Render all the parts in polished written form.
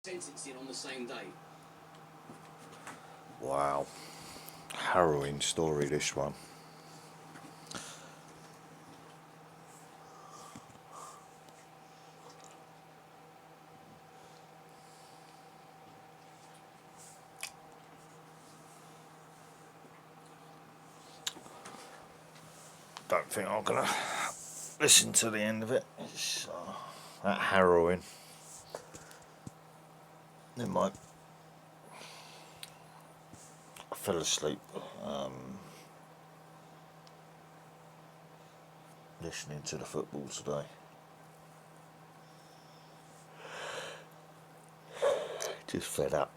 sentencing on the same day. Wow. Harrowing story, this one. Don't think I'm gonna listen to the end of it. It's that harrowing. Never mind. I fell asleep listening to the football today. Just fed up.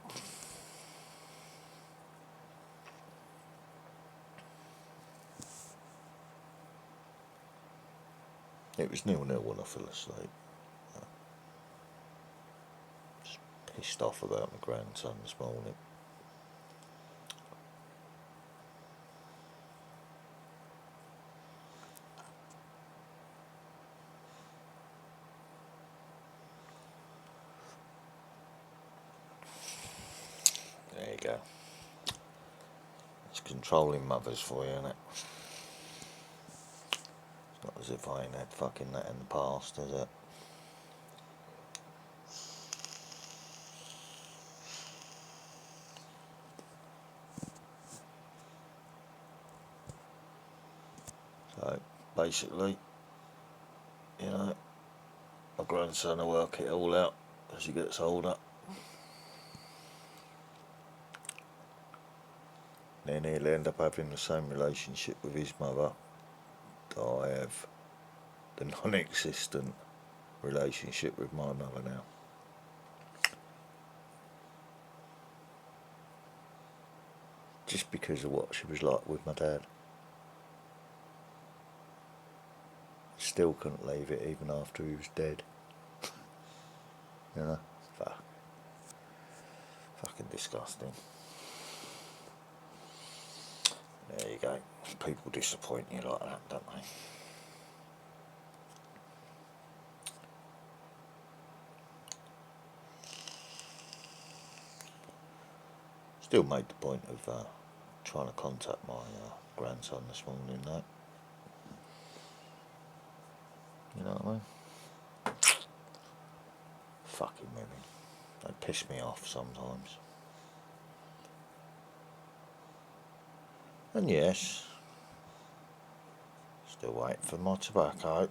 It was 0-0 when I fell asleep. Just pissed off about my grandson this morning. There you go. It's controlling mothers for you, innit? It's not as if I ain't had fucking that in the past, is it? So, basically, you know, my grandson will work it all out as he gets older. Then he'll end up having the same relationship with his mother that I have the non-existent relationship with my mother now. Just because of what she was like with my dad. Still couldn't leave it even after he was dead. You know? Fucking disgusting. There you go. People disappoint you like that, don't they? Still made the point of trying to contact my grandson this morning, though. You know what I mean? Fucking women. They piss me off sometimes. And yes, still waiting for my tobacco.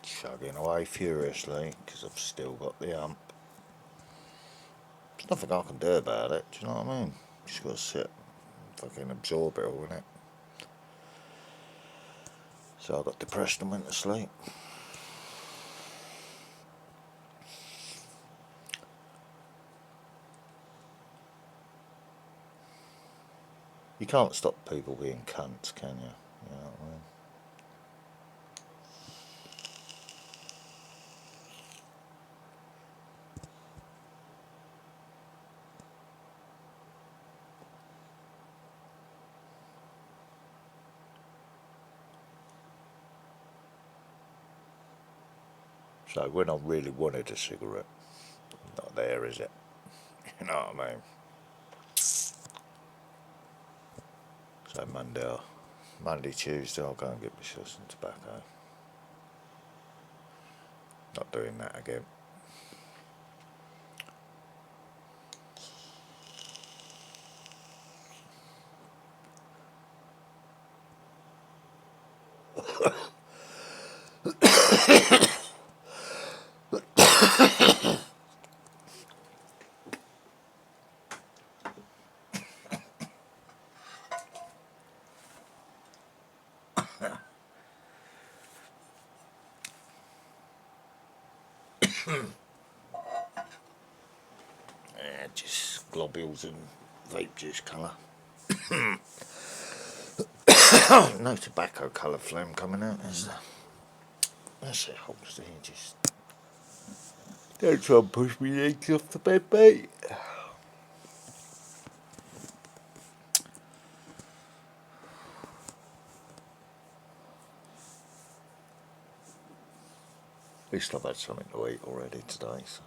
Chugging away furiously because I've still got the hump. There's nothing I can do about it, do you know what I mean? Just gotta sit and fucking absorb it all, innit? So I got depressed and went to sleep. You can't stop people being cunts, can you? You know what I mean? So when I really wanted a cigarette, not there, is it? You know what I mean? So Monday, Tuesday, I'll go and get myself some tobacco. Not doing that again. Yeah, just globules and vape juice colour. No tobacco colour phlegm coming out, is there? That's it, Holster. You just don't try and push me legs off the bed, mate. least I've had something to eat already today. So.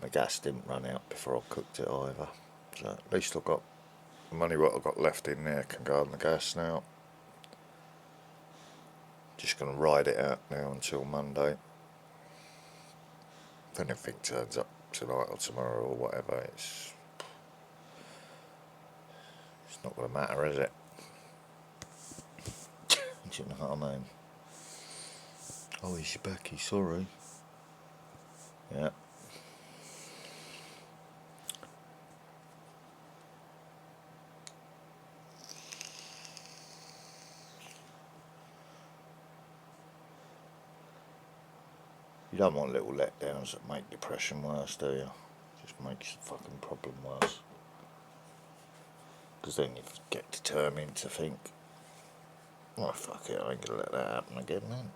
My gas didn't run out before I cooked it either. So at least I've got money what I've got left in there can go on the gas now. Just going to ride it out now until Monday. If anything turns up tonight or tomorrow or whatever, it's not going to matter, is it? Do you know what I mean? Oh, he's Becky, sorry. Yeah. You don't want little letdowns that make depression worse, do you? Just makes the fucking problem worse. Because then you get determined to think, oh fuck it, I ain't gonna let that happen again then.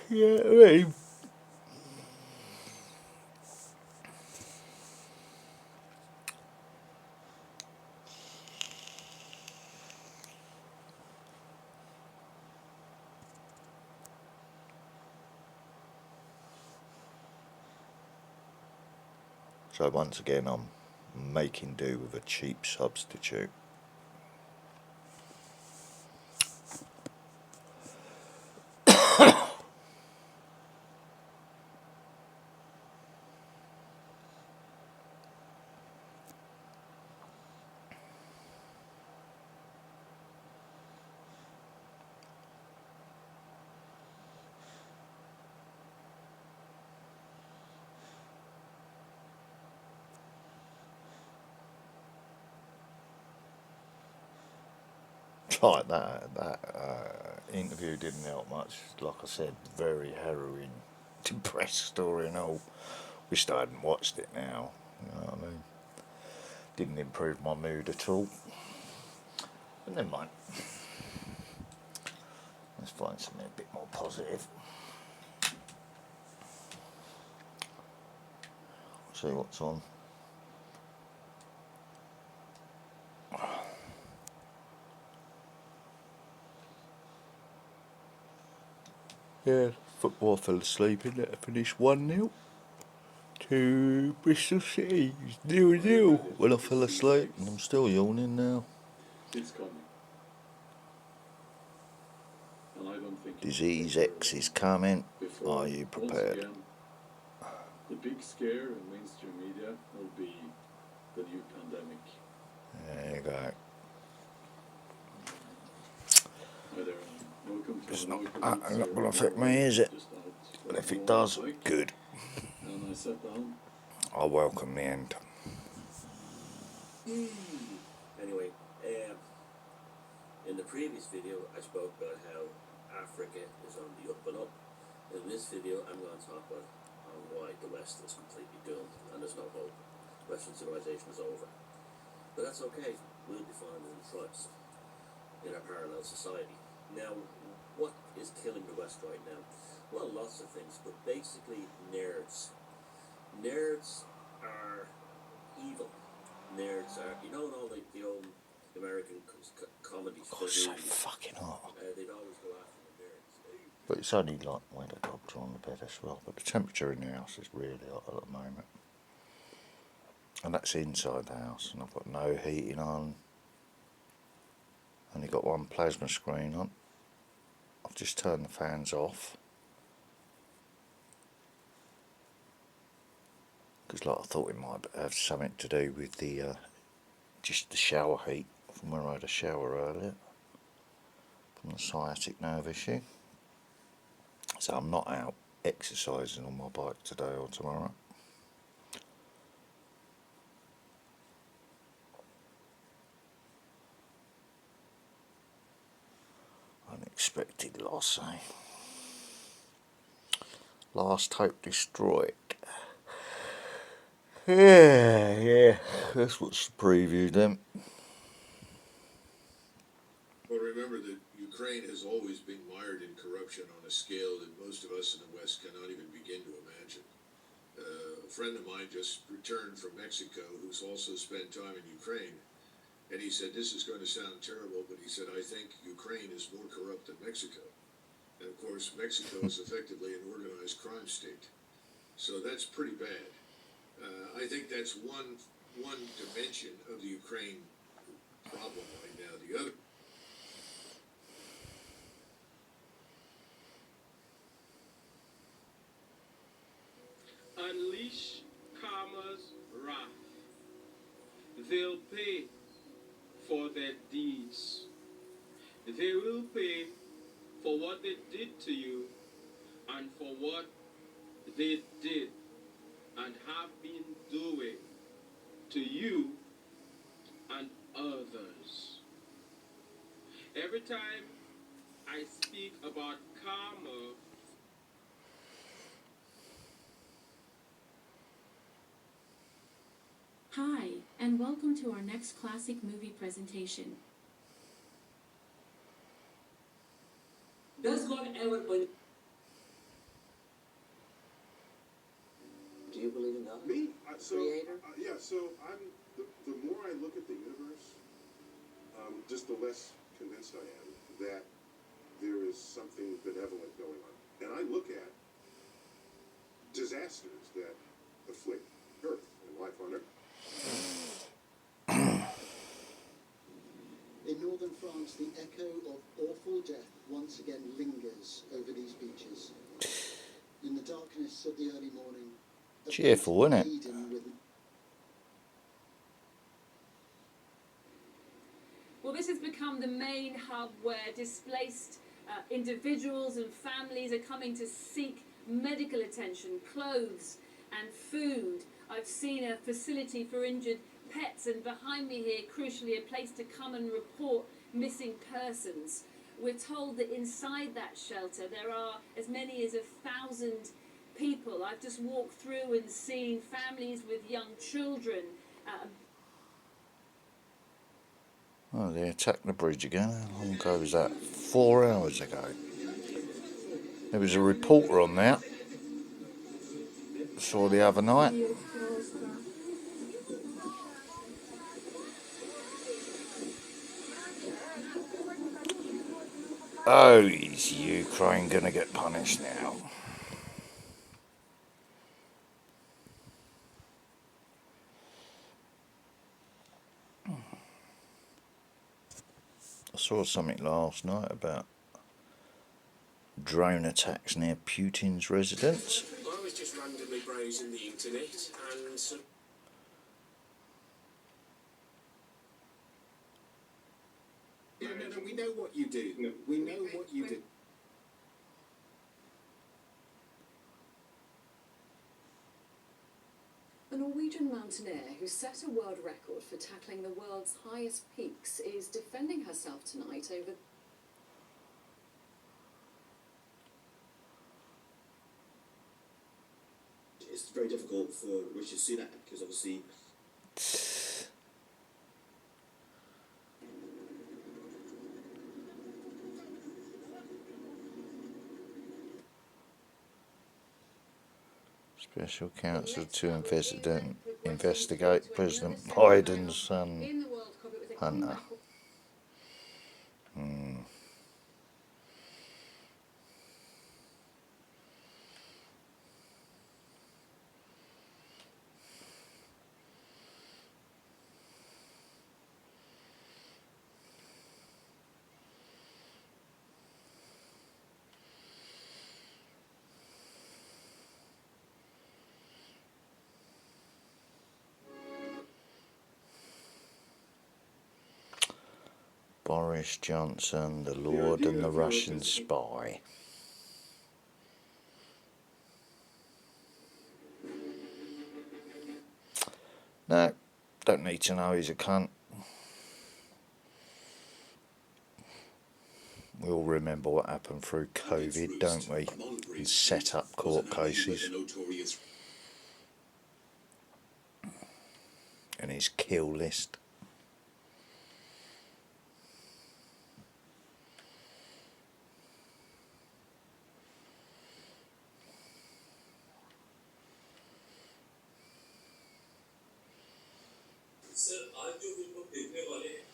Yeah, I mean. So once again I'm making do with a cheap substitute. Like that interview didn't help much. Like I said, very harrowing, depressed story and all. Wished I hadn't watched it now. You know what I mean? Didn't improve my mood at all. But never mind. Let's find something a bit more positive. See what's on. Yeah, football fell asleep in it. Finished 1-0 to Bristol City. 0-0 when I fell asleep, and I'm still yawning now. It's coming. And I don't think Disease X is coming. Are you prepared? Again, the big scare in mainstream media will be the new pandemic. There you go. It's not going to affect me, is it? But if it does, good. And I sat down. I welcome the end. Anyway, in the previous video I spoke about how Africa is on the up and up. In this video I'm going to talk about why the West is completely doomed and there's no hope. Western civilization is over. But that's okay, we'll be fine in tribes in a parallel society. Now, what is killing the West right now? Well, lots of things, but basically nerds. Nerds are evil. Nerds are, you know, all like the old American comedies. Oh, it's so fucking hot. They'd always go after the nerds. But it's only like when the dogs are on the bed as well. But the temperature in the house is really hot at the moment. And that's inside the house, and I've got no heating on. Only got one plasma screen on. I've just turned the fans off. Because like I thought it might have something to do with the just the shower heat from where I had a shower earlier. From the sciatic nerve issue. So I'm not out exercising on my bike today or tomorrow. Unexpected loss, eh? Last hope destroyed. Yeah, that's what's the preview then. Well, remember that Ukraine has always been mired in corruption on a scale that most of us in the West cannot even begin to imagine. A friend of mine just returned from Mexico who's also spent time in Ukraine, And he said, this is going to sound terrible, but he said, I think Ukraine is more corrupt than Mexico. And of course, Mexico is effectively an organized crime state. So that's pretty bad. I think that's one dimension of the Ukraine problem right now. The other. Unleash karma's wrath. They'll pay for their deeds. They will pay for what they did to you and for what they did and have been doing to you and others. Every time I speak about karma, Hi, and welcome to our next classic movie presentation. Does God ever believe? Do you believe in God? Me? Creator? Yeah, so the more I look at the universe, just the less convinced I am that there is something benevolent going on. And I look at disasters that afflict Earth and life on Earth. In northern France, the echo of awful death once again lingers over these beaches. In the darkness of the early morning, a Cheerful, isn't it? laden with Well, this has become the main hub where displaced individuals and families are coming to seek medical attention, clothes and food. I've seen a facility for injured pets, and behind me here, crucially, a place to come and report missing persons. We're told that inside that shelter there are as many as 1,000 people. I've just walked through and seen families with young children. Oh, they attacked the bridge again. How long ago was that? 4 hours ago. There was a reporter on there. Saw the other night. Oh, is Ukraine gonna get punished now? I saw something last night about drone attacks near Putin's residence. I was just randomly browsing the internet and some. No, we know what you do. No. We know what you do. A Norwegian mountaineer who set a world record for tackling the world's highest peaks is defending herself tonight over. It's very difficult for Rishi Sunak because obviously. Special counsel to investigate President Biden's son, Hunter. Boris Johnson, the Lord and the Russian spy. No, don't need to know he's a cunt. We all remember what happened through COVID, don't we? And set up court cases. And his kill list. Sir आज जो film देखने वाले हैं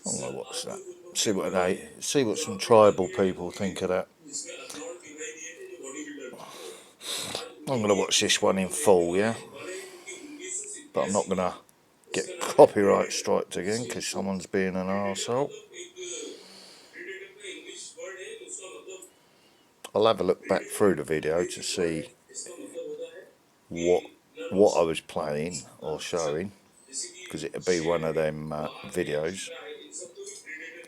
I'm gonna watch that. See what some tribal people think of that. I'm gonna watch this one in full, yeah. But I'm not gonna get copyright striked again because someone's being an arsehole. I'll have a look back through the video to see what I was playing or showing, because it'd be one of them videos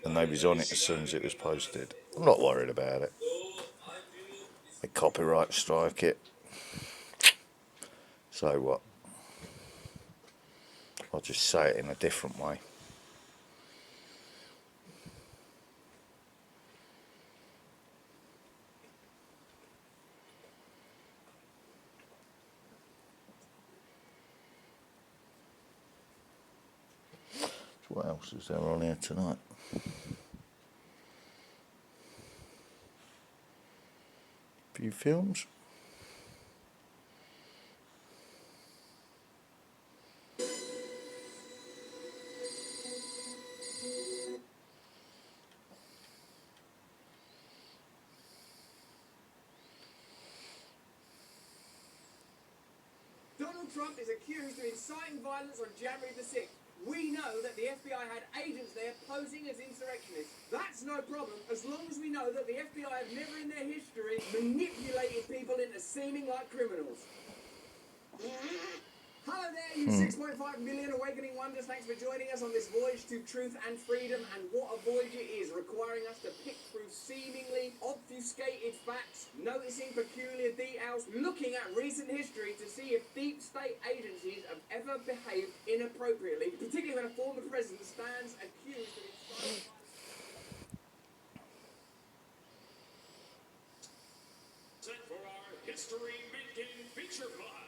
and they was on it as soon as it was posted. I'm not worried about it. They copyright strike it, so what? I'll just say it in a different way. So what else is there on here tonight? Few films. Donald Trump is accused of inciting violence on January the 6th. We know that the FBI had agents there posing as insurrectionists. That's no problem, as long as we know that the FBI have never in their history manipulated people into seeming like criminals. Hello there, you 6.5 million awakening wonders. Thanks for joining us on this voyage to truth and freedom. And what a voyage it is, requiring us to pick through seemingly obfuscated facts, noticing peculiar details, looking at recent history to see if deep state agencies have ever behaved inappropriately, particularly when a former president stands accused of inciting violence. Set for our history-making feature fight.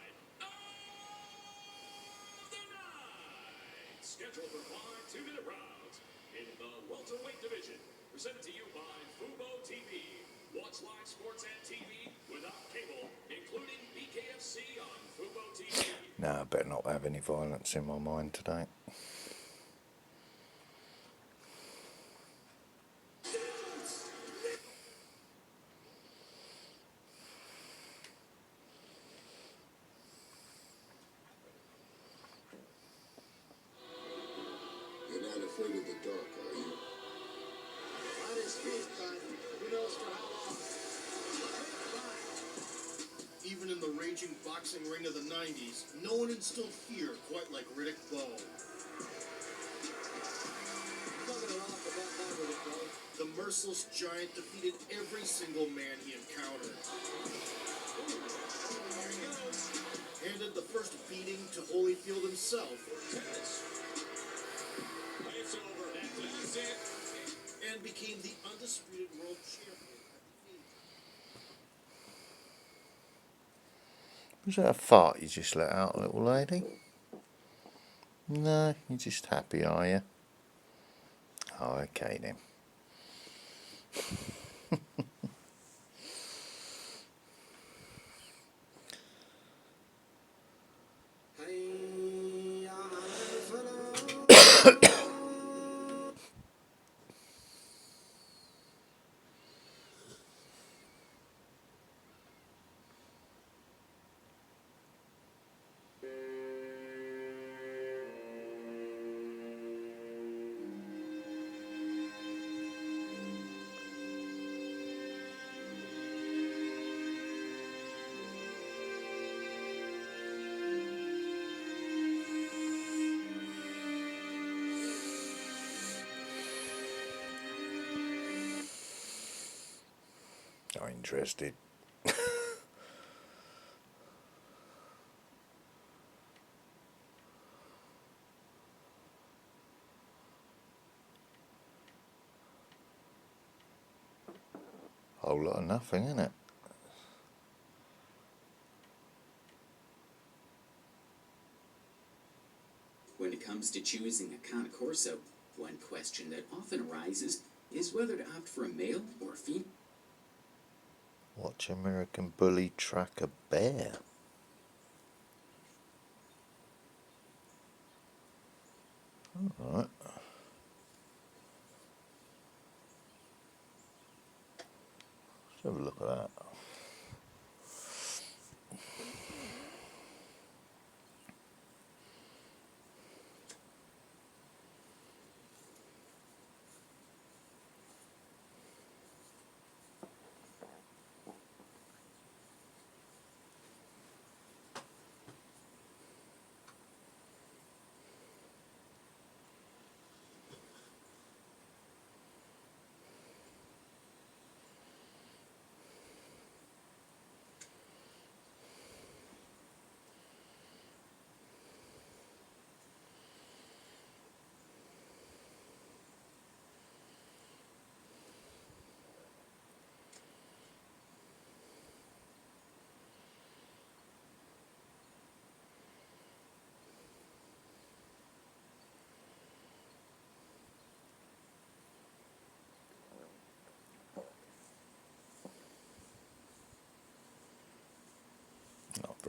Scheduled for 5 2-minute rounds in the welterweight division. Presented to you by Fubo TV. Watch live sports and TV without cable, including BKFC on Fubo TV. No, I better not have any violence in my mind today. Afraid of the dark, are you? That is speed, but who knows for how long? Even in the raging boxing ring of the 90s, no one instilled fear quite like Riddick Bowe. I'm not going to laugh about that, Riddick Bowe. The merciless giant defeated every single man he encountered. Here he goes. Handed the first beating to Holyfield himself. It's over. That's it. And became the undisputed world champion. Was that a fart you just let out, little lady? No, you're just happy, are you? Oh, okay then. Not interested. Whole lot of nothing, isn't it? When it comes to choosing a Cane Corso, one question that often arises is whether to opt for a male or a female. Watch American Bully track a bear. Alright.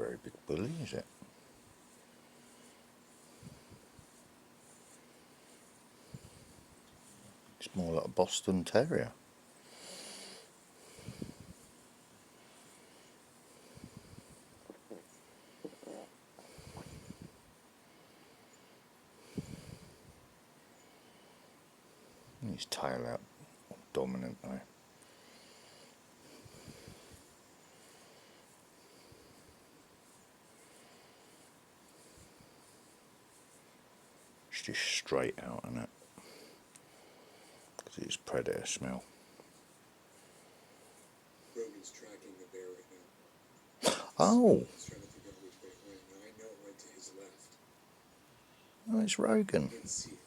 very big bully, is it? It's more like a Boston Terrier. His tail out, dominant though. It's just straight out in it, because it's predator smell. Rogan's tracking the bear right now. Oh, He's trying to figure out which way it went. Now I know it went to his left. oh, it's Rogan. I can see it.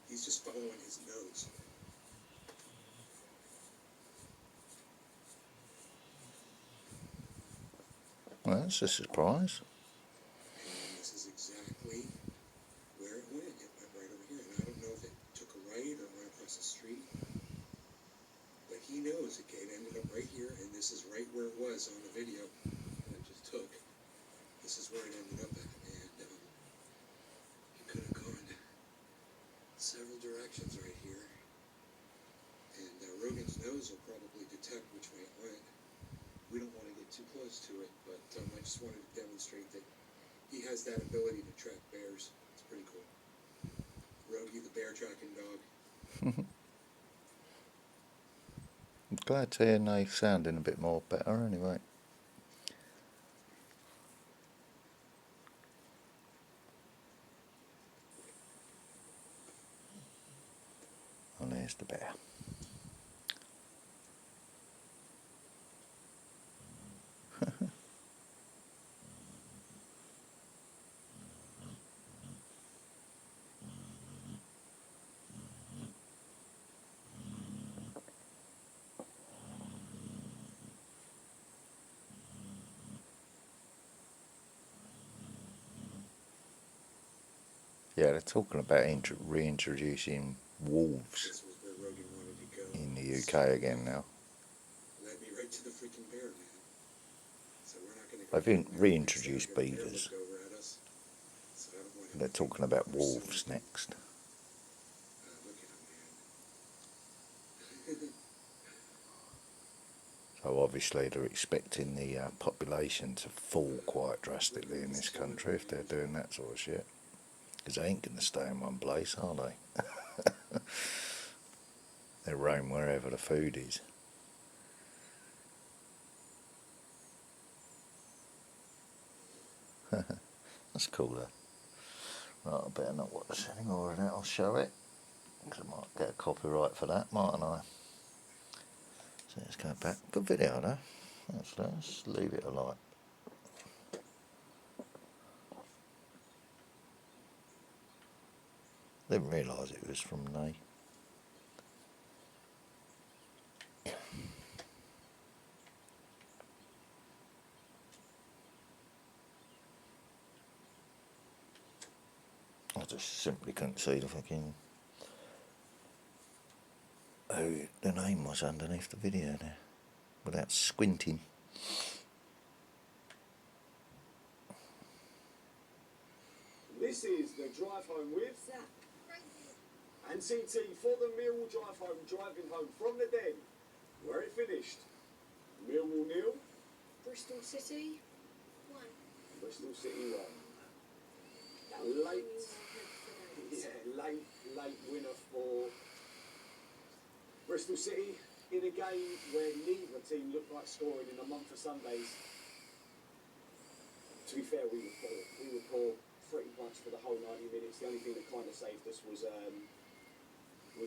He's just following his nose. Well, that's a surprise. And this is exactly where it went. It went right over here. And I don't know if it took a right or went across the street. But he knows it ended up right here, and this is right where it was on the video that it just took. This is where it ended up at. And he could have gone several directions right here. And Rogan's nose will probably detect which way it went. We don't want to get too close to it, but I just wanted to demonstrate that he has that ability to track bears. It's pretty cool. Rogie, the bear tracking dog. I'm glad to hear Nate sounding a bit more better anyway. And there's the bear. Yeah, they're talking about reintroducing wolves This was where Rogan wanted to go. in the UK again now. Led me right to the freaking bear, man. So we're not going to. They've reintroduced beavers. Over at us. So I don't want him They're to think talking about we're wolves pursuing him. next. Look at him, man. So obviously they're expecting the population to fall quite drastically in this country if they're doing that sort of shit. Because they ain't going to stay in one place, are they? They roam wherever the food is. That's cool though. Right, I better not watch any more of that. I'll show it. Because I might get a copyright for that, mightn't I? So let's go back. Good video though. Let's leave it alike. Didn't realise it was from Nay. I just simply couldn't see the fucking who the name was underneath the video there without squinting. This is the drive home with and TT for the Millwall drive home, driving home from the Den, where it finished. Millwall 0, Bristol City. Bristol City 1. Late winner for Bristol City in a game where neither team looked like scoring in a month of Sundays. To be fair, we were poor. We were poor pretty much for the whole 90 minutes. The only thing that kind of saved us was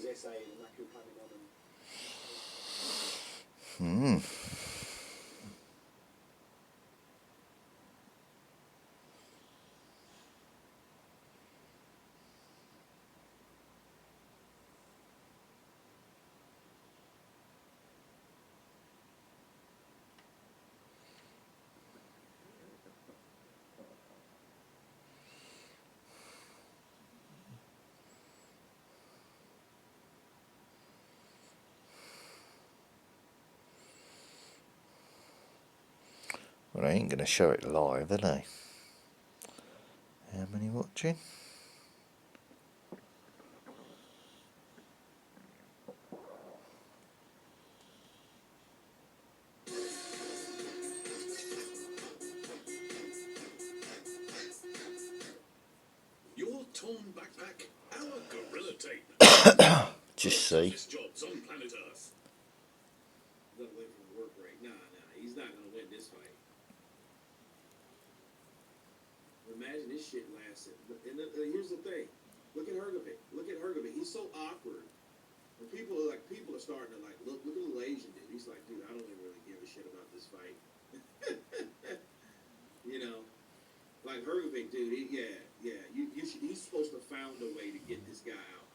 SA and Maku coming on and. they ain't going to show it live, are they? How many watching? Your torn backpack, our gorilla tape. Just see. Jobs on planet Earth. Got away from work rate. Nah, he's not gonna win this fight. Imagine this shit lasted. And here's the thing. Look at Hergovich. He's so awkward. And people are starting to like look at the little Asian dude. He's like, dude, I don't even really give a shit about this fight. You know, like Hergovich, dude. He's supposed to found a way to get this guy out.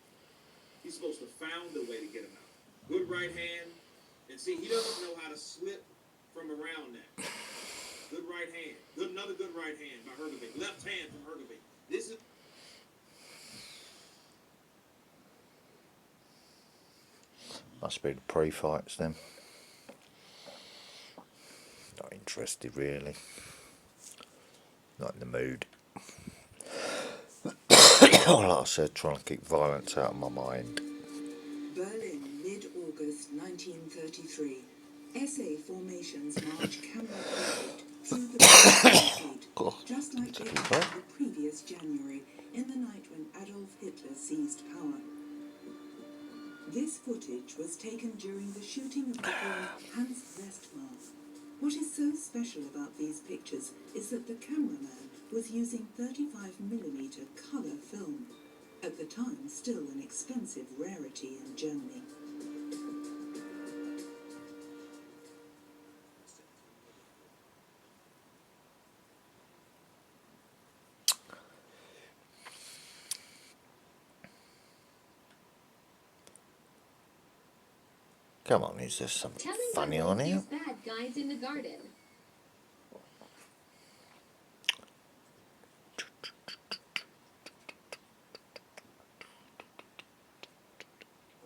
He's supposed to found a way to get him out. Good right hand, and see, he doesn't know how to slip from around that. Good right hand. Another good right hand by Hergovich. Left hand from Hergovich. This is. Must be the pre-fights then. Not interested really. Not in the mood. Like I said, trying to keep violence out of my mind. Berlin, mid-August 1933. SA formations march camera through the street, just like they did the previous January, in the night when Adolf Hitler seized power. This footage was taken during the shooting of the film Hans Westphal. What is so special about these pictures is that the cameraman was using 35mm colour film, at the time still an expensive rarity in Germany. Come on, is there something Tell funny about on here? these bad guys in the garden.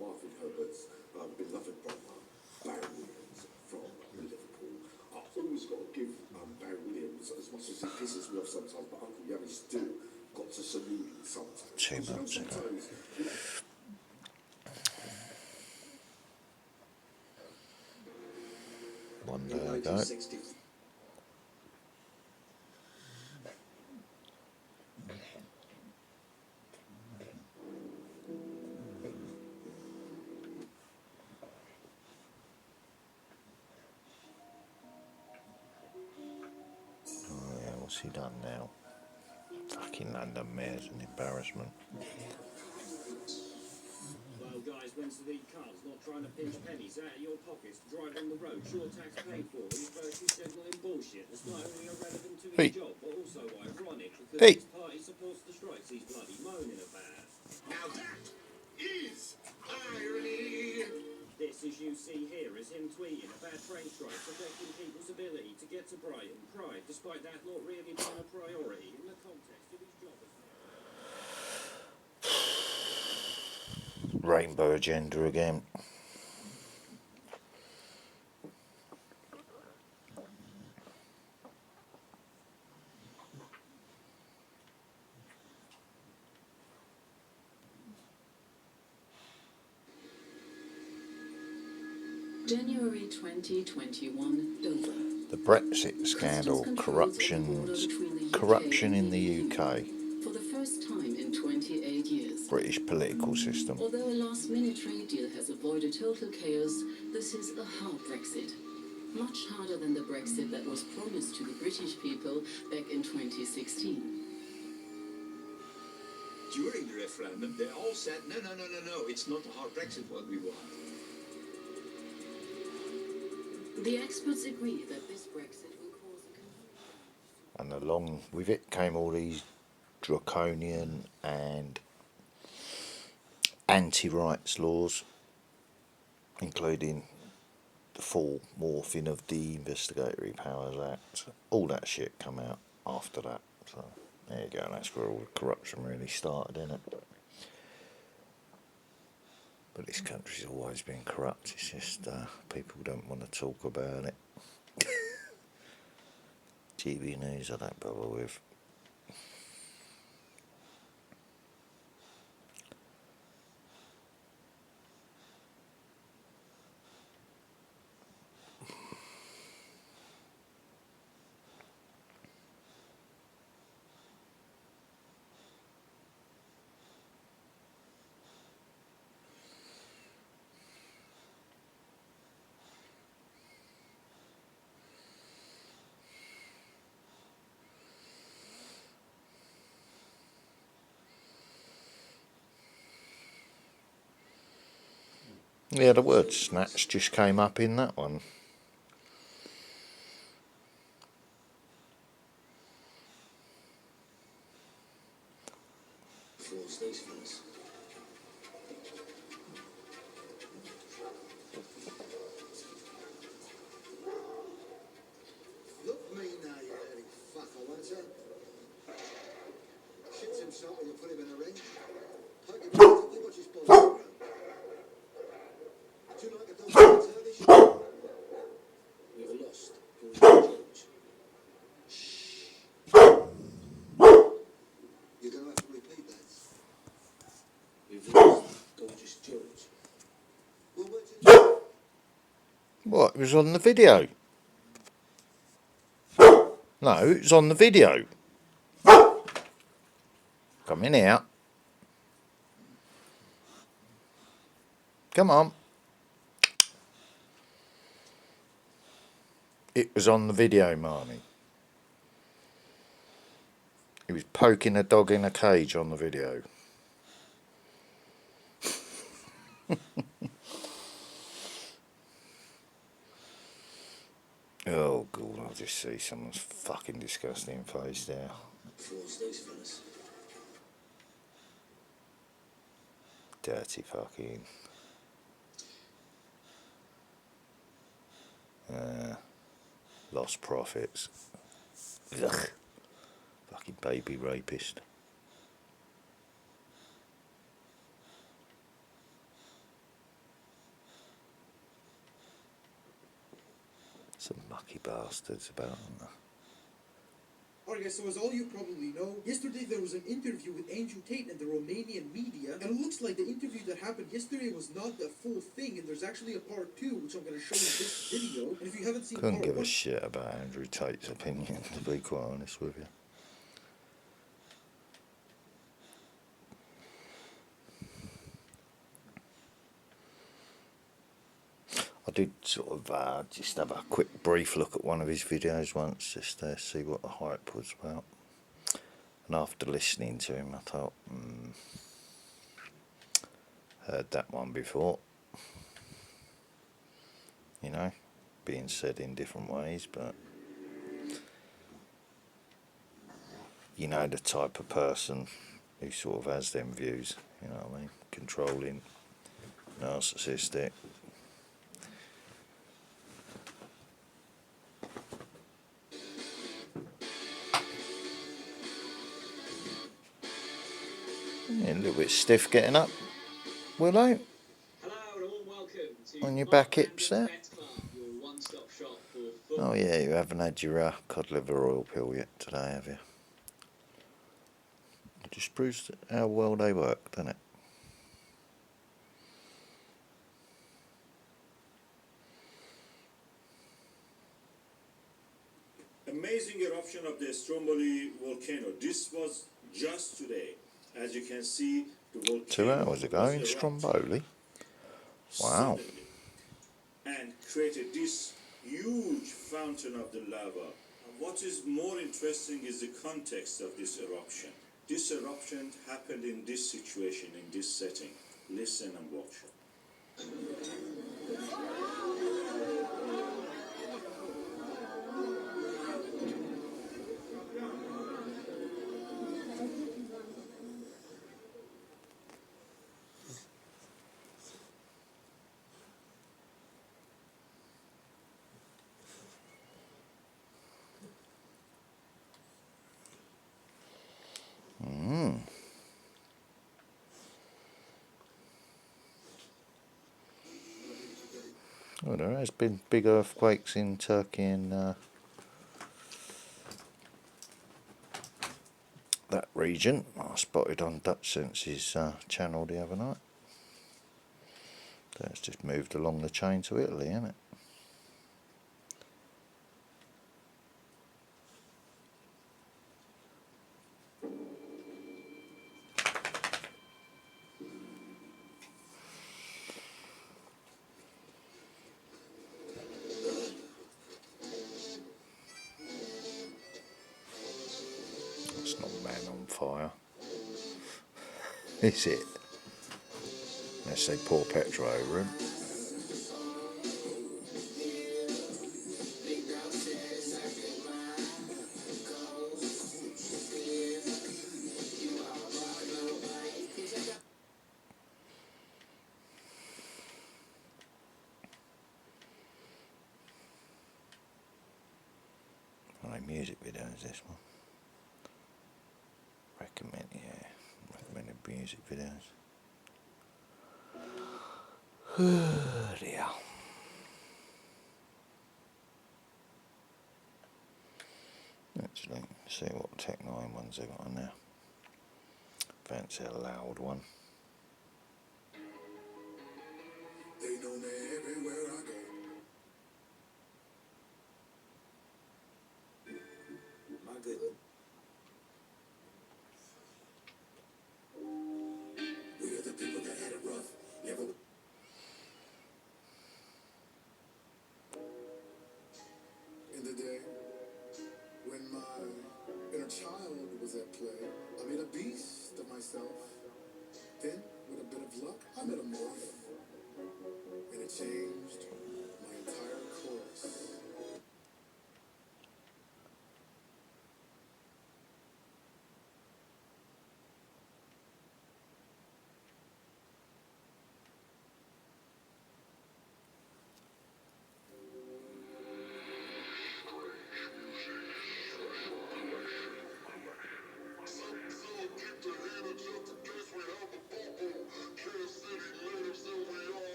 Marvin Herbert's beloved brother, Barry Williams, from Liverpool. I've always got to give Barry Williams, as much as he pisses me off sometimes, but Uncle Yummy still got to salute him sometimes. 2 months ago. One day ago. Oh yeah, what's he done now? Fucking London Mayor's an embarrassment. Well, guys, when's the cars? Not trying to pinch pennies out of your pockets to drive on the road, sure tax paid for, when you virtue signalling bullshit that's not only irrelevant to his job, but also ironic because his party supports the strikes he's bloody moaning about. Now that is irony. This, as you see here, is him tweeting about train strikes affecting people's ability to get to Brighton Pride, despite that not really being a priority in the context of his job as Rainbow agenda again. January 2021, Dover. The Brexit scandal, corruption in the UK. For the first time in 28 years. British political system. Although a last-minute trade deal has avoided total chaos, this is a hard Brexit. Much harder than the Brexit that was promised to the British people back in 2016. During the referendum, they all said, no, it's not a hard Brexit what we want. The experts agree that this Brexit will cause a... And along with it came all these draconian and anti-rights laws, including the full morphing of the Investigatory Powers Act. All that shit come out after that. So there you go, and that's where all the corruption really started, innit? But this country's always been corrupt, it's just people don't want to talk about it. TV news I don't bother with. Yeah, the word snatch just came up in that one. Look me now, you dirty fucker, won't you? Shits himself when you put him in a ring. Poke him in the you watch his balls grow. Do you like a dog on television? We've lost George. You're going to have to repeat that. We've lost Gorgeous George. Well, where's it? What? It was on the video. No, it was on the video. Come in here. Come on. It was on the video, Marnie. He was poking a dog in a cage on the video. Oh, God, I'll just see someone's fucking disgusting face there. Dirty fucking... lost profits. Ugh. Fucking baby rapist. Some mucky bastards about them. Alright guys, so as all you probably know, yesterday there was an interview with Andrew Tate and the Romanian media, and it looks like the interview that happened yesterday was not the full thing, and there's actually a part 2, which I'm going to show in this video, and if you haven't seen Couldn't part give 1... a shit about Andrew Tate's opinion, to be quite honest with you. I did sort of just have a quick brief look at one of his videos once, just to see what the hype was about. And after listening to him, I thought, heard that one before. You know, being said in different ways, but you know the type of person who sort of has them views, you know what I mean? Controlling, narcissistic. Yeah, a little bit stiff getting up, Willow. Hello and a warm welcome to On your back hips there. Vet Club, your one-stop shop for Oh yeah, you haven't had your cod liver oil pill yet today, have you? It just proves how well they work, doesn't it? Amazing eruption of the Stromboli volcano. This was just today. As you can see, the volcano 2 hours ago in Stromboli. Wow. And created this huge fountain of the lava. And what is more interesting is the context of this eruption. This eruption happened in this situation, in this setting. Listen and watch. Well, there has been big earthquakes in Turkey and region I spotted on Dutch Sense's channel the other night. That's just moved along the chain to Italy, isn't it? It's not Man on Fire, is it? Unless they pour petrol over him. Alright, music videos, this one. Recommended music videos. Dear. Actually, see what Tech 9 ones they got on there. Fancy a loud one. They know me everywhere I go. My goodness. We're the people that had it rough. Never. In the day when my inner child was at play, I made a beast of myself. Then, with a bit of luck, I met a morph. And it changed my entire course.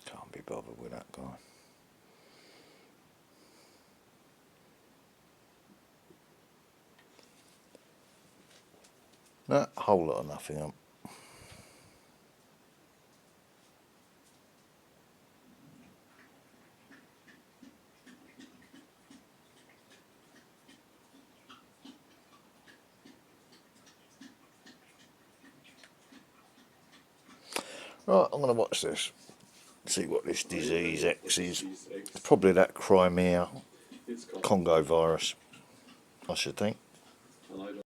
Can't be bothered with that guy. No, a whole lot of nothing on. Right, I'm going to watch this. See what this disease X is. It's probably that Crimea Congo virus, I should think.